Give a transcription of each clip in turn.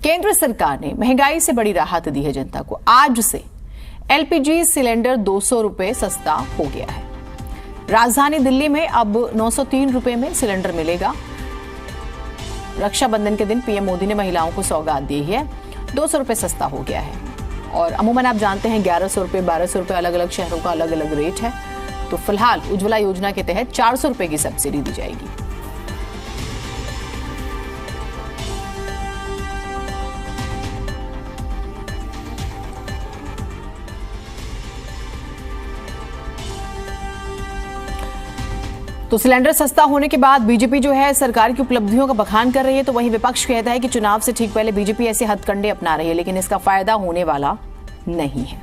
केंद्र सरकार ने महंगाई से बड़ी राहत दी है जनता को। आज से एलपीजी सिलेंडर 200 रुपए सस्ता हो गया है। राजधानी दिल्ली में अब 903 रुपए में सिलेंडर मिलेगा। रक्षाबंधन के दिन पीएम मोदी ने महिलाओं को सौगात दी है। 200 रुपए सस्ता हो गया है। और अमूमन आप जानते हैं 1100 रुपए 1200 रुपए अलग अलग शहरों का अलग अलग रेट है। तो फिलहाल उज्ज्वला योजना के तहत 400 रुपए की सब्सिडी दी जाएगी। तो सिलेंडर सस्ता होने के बाद बीजेपी जो है सरकार की उपलब्धियों का बखान कर रही है, तो वहीं विपक्ष कहता है कि चुनाव से ठीक पहले बीजेपी ऐसे हथकंडे अपना रही है, लेकिन इसका फायदा होने वाला नहीं है।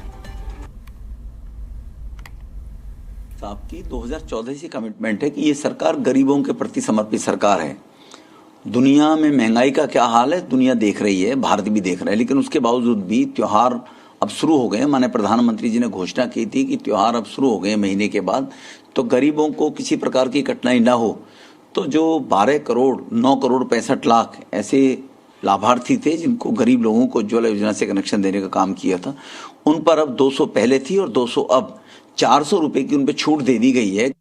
आपकी 2014 से कमिटमेंट है कि ये सरकार गरीबों के प्रति समर्पित सरकार है। दुनिया में महंगाई का क्या हाल है दुनिया देख रही है, भारत भी देख रहा है, लेकिन उसके बावजूद भी त्योहार अब शुरू हो गए। माने प्रधानमंत्री जी ने घोषणा की थी कि त्योहार अब शुरू हो गए महीने के बाद, तो गरीबों को किसी प्रकार की कठिनाई ना हो। तो जो 12 करोड़ 9 करोड़ 65 लाख ऐसे लाभार्थी थे जिनको गरीब लोगों को उज्ज्वला योजना से कनेक्शन देने का काम किया था, उन पर अब 200 पहले थी और 200 अब 400 रुपए की उन पर छूट दे दी गई है।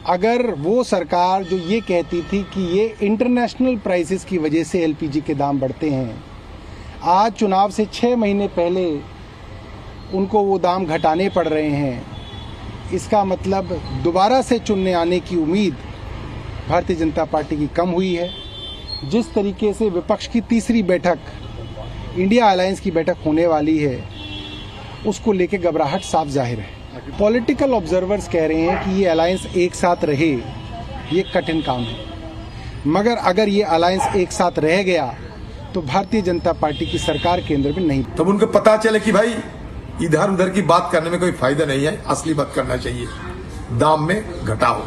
अगर वो सरकार जो ये कहती थी कि ये इंटरनेशनल प्राइसेस की वजह से एलपीजी के दाम बढ़ते हैं, आज चुनाव से 6 महीने पहले उनको वो दाम घटाने पड़ रहे हैं, इसका मतलब दोबारा से चुनने आने की उम्मीद भारतीय जनता पार्टी की कम हुई है। जिस तरीके से विपक्ष की तीसरी बैठक इंडिया अलायंस की बैठक होने वाली है, उसको लेके घबराहट साफ जाहिर है। पॉलिटिकल ऑब्जर्वर्स कह रहे हैं कि ये अलायंस एक साथ रहे, ये कठिन काम है, मगर अगर ये अलायंस एक साथ रह गया तो भारतीय जनता पार्टी की सरकार केंद्र में नहीं। तब उनको पता चले कि भाई इधर उधर की बात करने में कोई फायदा नहीं है, असली बात करना चाहिए, दाम में घटाओ,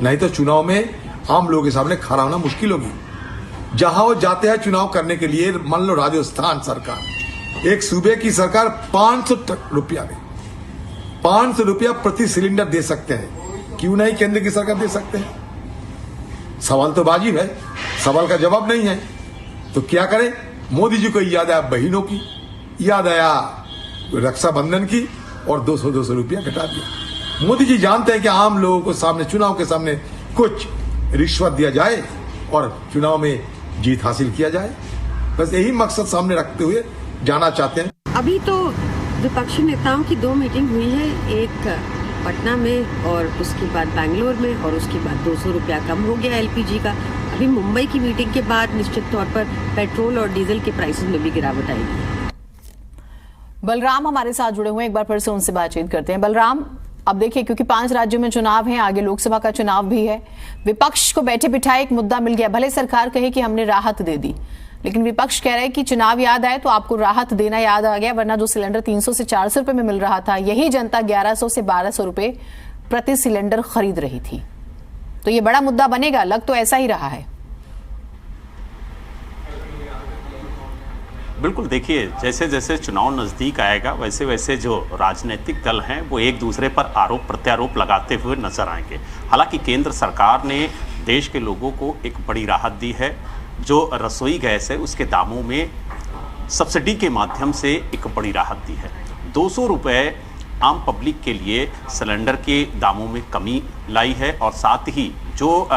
नहीं तो चुनाव में आम लोगों के सामने खड़ा होना मुश्किल होगी। जहां वो जाते हैं चुनाव करने के लिए, मान लो राजस्थान सरकार, एक सूबे की सरकार 500 रुपया में 500 रुपया प्रति सिलेंडर दे सकते हैं, क्यों नहीं केंद्र की सरकार दे सकते हैं? सवाल तो वाजिब है, सवाल का जवाब नहीं है। तो क्या करें? मोदी जी को याद आया बहनों की, याद आया रक्षाबंधन की, और 200 रुपया घटा दिया। मोदी जी जानते हैं कि आम लोगों को सामने, चुनाव के सामने कुछ रिश्वत दिया जाए और चुनाव में जीत हासिल किया जाए, बस यही मकसद सामने रखते हुए जाना चाहते हैं। अभी तो विपक्षी नेताओं की 2 मीटिंग हुई है, एक पटना में और उसके बाद बैंगलोर में, और उसके बाद 200 रुपया कम हो गया एलपीजी का। अभी मुंबई की मीटिंग के बाद निश्चित तौर पर पेट्रोल और डीजल के प्राइसेस में भी गिरावट आएगी। बलराम हमारे साथ जुड़े हुए हैं, एक बार फिर से उनसे बातचीत करते हैं। बलराम, अब देखिए क्योंकि 5 राज्यों में चुनाव है, आगे लोकसभा का चुनाव भी है, विपक्ष को बैठे बिठाए एक मुद्दा मिल गया। भले सरकार कहे कि हमने राहत दे दी, लेकिन विपक्ष कह रहा है कि चुनाव याद आए तो आपको राहत देना याद आ गया, वरना जो सिलेंडर 300 से 400 रुपए में मिल रहा था, यही जनता 1100 से 1200 रुपए प्रति सिलेंडर खरीद रही थी। तो ये बड़ा मुद्दा बनेगा, लग तो ऐसा ही रहा है। बिल्कुल, देखिए जैसे जैसे चुनाव नज़दीक आएगा वैसे वैसे जो राजनीतिक दल हैं वो एक दूसरे पर आरोप प्रत्यारोप लगाते हुए नजर आएंगे। हालांकि केंद्र सरकार ने देश के लोगों को एक बड़ी राहत दी है। जो रसोई गैस है उसके दामों में सब्सिडी के माध्यम से एक बड़ी राहत दी है। 200 रुपये आम पब्लिक के लिए सिलेंडर के दामों में कमी लाई है, और साथ ही जो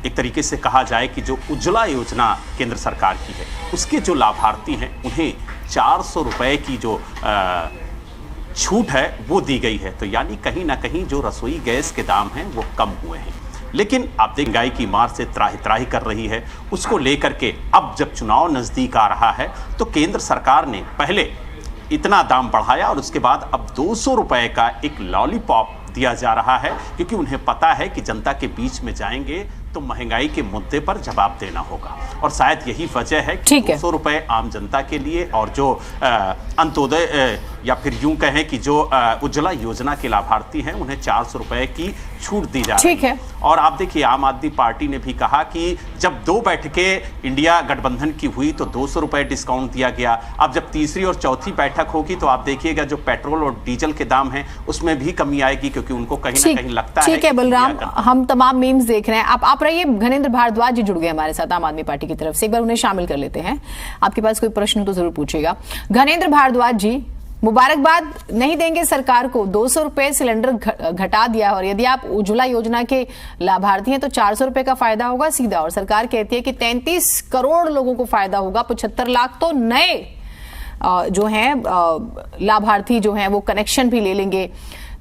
एक तरीके से कहा जाए कि जो उज्ज्वला योजना केंद्र सरकार की है उसके जो लाभार्थी हैं उन्हें 400 रुपये की जो छूट है वो दी गई है। तो यानी कहीं ना कहीं जो रसोई गैस के दाम हैं वो कम हुए हैं। लेकिन आप देख, महंगाई की मार से त्राही त्राही कर रही है, उसको लेकर के अब जब चुनाव नज़दीक आ रहा है तो केंद्र सरकार ने पहले इतना दाम बढ़ाया और उसके बाद अब 200 रुपये का एक लॉलीपॉप दिया जा रहा है, क्योंकि उन्हें पता है कि जनता के बीच में जाएंगे तो महंगाई के मुद्दे पर जवाब देना होगा। और शायद यही वजह है कि 200 रुपये आम जनता के लिए और जो अंत्योदय या फिर यूं कहें कि जो उज्ज्वला योजना के लाभार्थी हैं उन्हें 400 रुपए की छूट दी जा रही है। और आप देखिए आम आदमी पार्टी ने भी कहा कि जब 2 बैठकें इंडिया गठबंधन की हुई तो 200 रुपए डिस्काउंट दिया गया, अब जब तीसरी और चौथी बैठक होगी तो आप देखिएगा जो पेट्रोल और डीजल के दाम हैं उसमें भी कमी आएगी, क्योंकि उनको कहीं ना कहीं लगता है। ठीक है बलराम, हम तमाम मीम्स देख रहे हैं। आप रहिए, घनेंद्र भारद्वाज जी जुड़ गए हमारे साथ आम आदमी पार्टी की तरफ से, एक बार उन्हें शामिल कर लेते हैं। आपके पास कोई प्रश्न तो जरूर पूछिएगा। घनेंद्र भारद्वाज जी, मुबारकबाद नहीं देंगे सरकार को, 200 रुपए सिलेंडर घटा दिया, और यदि आप उज्ज्वला योजना के लाभार्थी हैं तो 400 रुपए का फायदा होगा सीधा, और सरकार कहती है कि 33 करोड़ लोगों को फायदा होगा, 75 लाख तो नए जो हैं लाभार्थी जो हैं वो कनेक्शन भी ले लेंगे।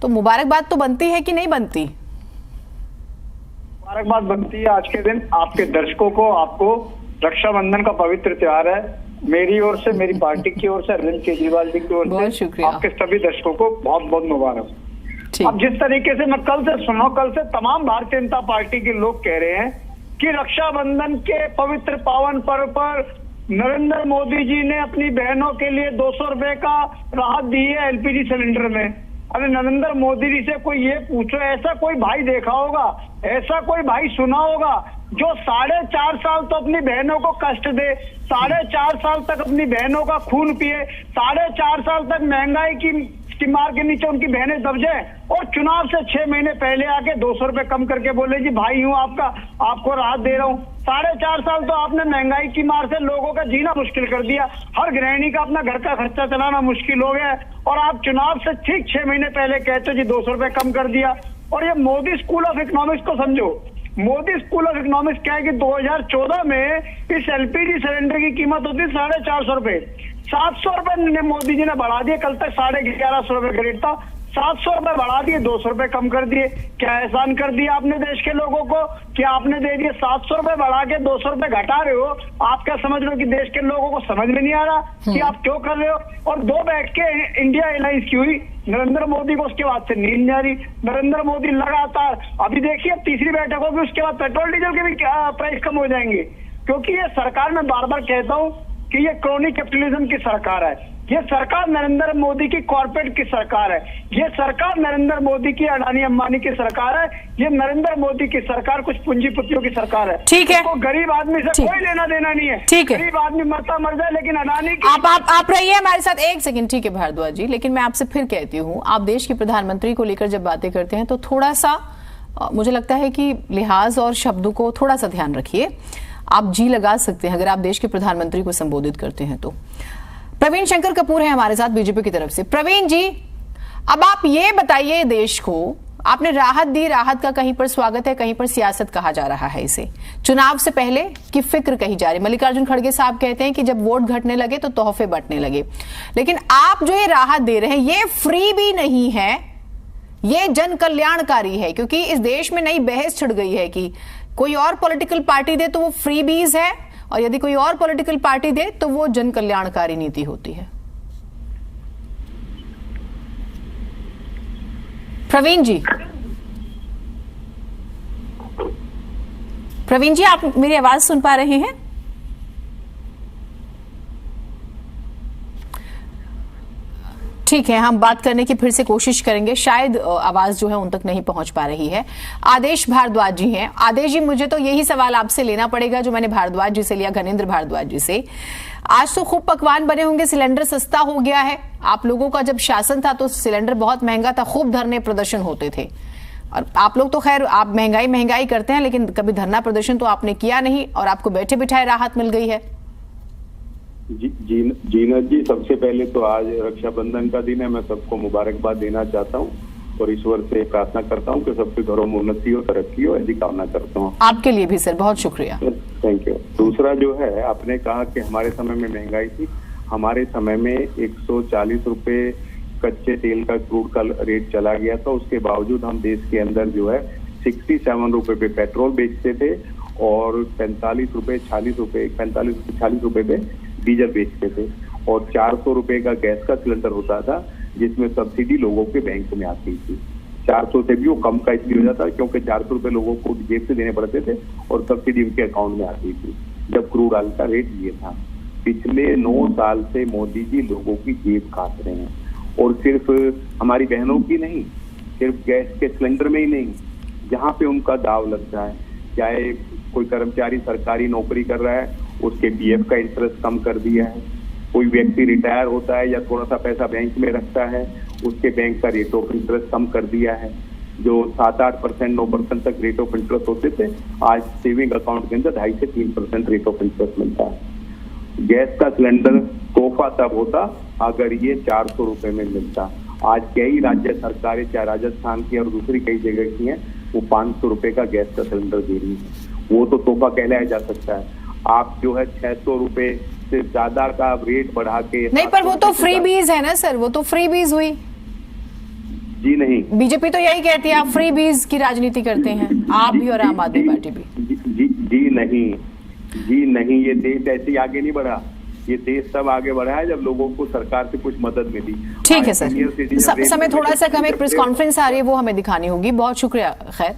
तो मुबारकबाद तो बनती है कि नहीं बनती? मुबारकबाद बनती है। आज के दिन आपके दर्शकों को, आपको रक्षाबंधन का पवित्र त्योहार है, मेरी ओर से, मेरी पार्टी की ओर से, अरविंद केजरीवाल जी की ओर से आपके सभी दर्शकों को बहुत बहुत मुबारक। अब जिस तरीके से मैं कल से तमाम भारतीय जनता पार्टी के लोग कह रहे हैं कि रक्षाबंधन के पवित्र पावन पर्व पर नरेंद्र मोदी जी ने अपनी बहनों के लिए 200 रुपए का राहत दी है एलपीजी सिलेंडर में। अरे नरेंद्र मोदी जी से कोई ये पूछो, ऐसा कोई भाई देखा होगा, ऐसा कोई भाई सुना होगा जो 4.5 साल तो अपनी बहनों को कष्ट दे, 4.5 साल तक अपनी बहनों का खून पिए, 4.5 साल तक महंगाई की मार के नीचे उनकी बहनें दब जाए, और चुनाव से 6 महीने पहले आके 200 रुपए कम करके बोले जी भाई हूँ आपको राहत दे रहा हूँ। 4.5 साल तो आपने महंगाई की मार से लोगों का जीना मुश्किल कर दिया, हर गृहिणी का अपना घर का खर्चा चलाना मुश्किल हो गया, और आप चुनाव से ठीक 6 महीने पहले कहते हो जी 200 रुपए कम कर दिया। और ये मोदी स्कूल ऑफ इकोनॉमिक्स को समझो, मोदी स्कूल ऑफ इकोनॉमिक्स क्या है कि 2014 में इस एलपीजी सिलेंडर की कीमत होती 450 रुपए, 700 रुपए मोदी जी ने बढ़ा दिए, कल तक 1150 रुपए खरीद था, 700 रुपए बढ़ा दिए, 200 रुपए कम कर दिए। क्या एहसान कर दिया आपने देश के लोगों को? क्या आपने दे दिए 700 रुपए बढ़ा के 200 रुपए घटा रहे हो? आप क्या समझ रहे हो कि देश के लोगों को समझ में नहीं आ रहा कि आप क्यों कर रहे हो? और 2 बैठ के इंडिया एयरलाइंस की हुई, नरेंद्र मोदी को उसके बाद से नींद नहीं आ रही। नरेंद्र मोदी लगातार, अभी देखिए अब तीसरी बैठक होगी, उसके बाद पेट्रोल डीजल के भी प्राइस कम हो जाएंगे, क्योंकि ये सरकार, मैं बार बार कहता हूँ कि ये क्रोनी कैपिटलिज्म की सरकार है, ये सरकार नरेंद्र मोदी की कॉर्पोरेट की सरकार है, ये सरकार नरेंद्र मोदी की अडानी अंबानी की सरकार है, ये नरेंद्र मोदी की सरकार कुछ पूंजीपतियों की सरकार है। ठीक है, तो गरीब आदमी से कोई लेना देना नहीं है। ठीक है, गरीब आदमी मरता मर जाए, लेकिन अडानी की आप रहिए हमारे साथ 1 सेकंड। ठीक है भारद्वाज जी, लेकिन मैं आपसे फिर कहती हूँ, आप देश के प्रधानमंत्री को लेकर जब बातें करते हैं तो थोड़ा सा मुझे लगता है कि लिहाज और शब्दों को थोड़ा सा ध्यान रखिए। आप जी लगा सकते हैं अगर आप देश के प्रधानमंत्री को संबोधित करते हैं तो। प्रवीण शंकर कपूर है हमारे साथ बीजेपी की तरफ से। प्रवीण जी, अब आप ये बताइए देश को, आपने राहत दी, राहत का कहीं पर स्वागत है, कहीं पर सियासत कहा जा रहा है इसे, चुनाव से पहले की फिक्र कही जा रही। मल्लिकार्जुन खड़गे साहब कहते हैं कि जब वोट घटने लगे तो तोहफे बंटने लगे, लेकिन आप जो ये राहत दे रहे हैं ये फ्री भी नहीं है, ये जन कल्याणकारी है, क्योंकि इस देश में नई बहस छिड़ गई है कि कोई और पॉलिटिकल पार्टी दे तो वो फ्री बीज है, और यदि कोई और पॉलिटिकल पार्टी दे तो वो जन कल्याणकारी नीति होती है। प्रवीण जी, आप मेरी आवाज सुन पा रहे हैं? ठीक है, हम बात करने की फिर से कोशिश करेंगे, शायद आवाज जो है उन तक नहीं पहुंच पा रही है। आदेश भारद्वाज जी हैं। आदेश जी, मुझे तो यही सवाल आपसे लेना पड़ेगा जो मैंने भारद्वाज जी से लिया, घनेंद्र भारद्वाज जी से। आज तो खूब पकवान बने होंगे, सिलेंडर सस्ता हो गया है। आप लोगों का जब शासन था तो सिलेंडर बहुत महंगा था, खूब धरने प्रदर्शन होते थे, और आप लोग तो खैर आप महंगाई करते हैं, लेकिन कभी धरना प्रदर्शन तो आपने किया नहीं, और आपको बैठे बिठाए राहत मिल गई है। जीनत जी, सबसे पहले तो आज रक्षाबंधन का दिन है, मैं सबको मुबारकबाद देना चाहता हूँ और ईश्वर से प्रार्थना करता हूँ कि सबके घरों में उन्नति हो, तरक्की हो, ऐसी कामना करता हूँ। आपके लिए भी सर, बहुत शुक्रिया। Thank you. दूसरा जो है, आपने कहा कि हमारे समय में महंगाई थी, हमारे समय में 140 रुपए कच्चे तेल का, क्रूड का रेट चला गया था, उसके बावजूद हम देश के अंदर जो है 67 रुपए पे पेट्रोल बेचते थे और 45 रुपए 46 रुपए पे डीजल बेचते थे, और 400 रुपए का गैस का सिलेंडर होता था जिसमें सब्सिडी लोगों के बैंक में आती थी। 400 से भी वो कम का इसलिए हो जाता क्योंकि 400 रुपए लोगों को जेब से देने पड़ते थे और सब्सिडी उनके अकाउंट में आती थी जब क्रूड ऑयल का रेट ये था। पिछले 9 साल से मोदी जी लोगों की जेब काट रहे हैं और सिर्फ हमारी बहनों की नहीं, सिर्फ गैस के सिलेंडर में ही नहीं, जहाँ पे उनका दाव लगता है, चाहे कोई कर्मचारी सरकारी नौकरी कर रहा है उसके पीएफ का इंटरेस्ट कम कर दिया है, कोई व्यक्ति रिटायर होता है या थोड़ा सा पैसा बैंक में रखता है उसके बैंक का रेट ऑफ इंटरेस्ट कम कर दिया है। जो 7-8%, 9% तक रेट ऑफ इंटरेस्ट होते थे, आज सेविंग अकाउंट के अंदर 2.5 से 3% रेट ऑफ इंटरेस्ट मिलता है। गैस का सिलेंडर तोहफा तब होता अगर ये 400 रुपए में मिलता। आज कई राज्य सरकारें, चाहे राजस्थान की और दूसरी कई जगह की हैं, वो 500 रुपए का गैस का सिलेंडर दे रही है, वो तो तोहफा कहलाया जा सकता है। आप जो है 600 रुपए से ज्यादा का रेट बढ़ा के नहीं, पर वो तो फ्री बीज है ना सर, वो तो फ्री बीज हुई। जी नहीं, बीजेपी तो यही कहती है आप फ्री बीज की राजनीति करते हैं, आप भी और आम आदमी पार्टी भी। जी नहीं, ये देश ऐसे ही आगे नहीं बढ़ा। ये देश तब आगे बढ़ा है जब लोगों को सरकार से कुछ मदद मिली। ठीक है सर, समय थोड़ा सा कम, एक प्रेस कॉन्फ्रेंस आ रही है वो हमें दिखानी होगी। बहुत शुक्रिया। खैर।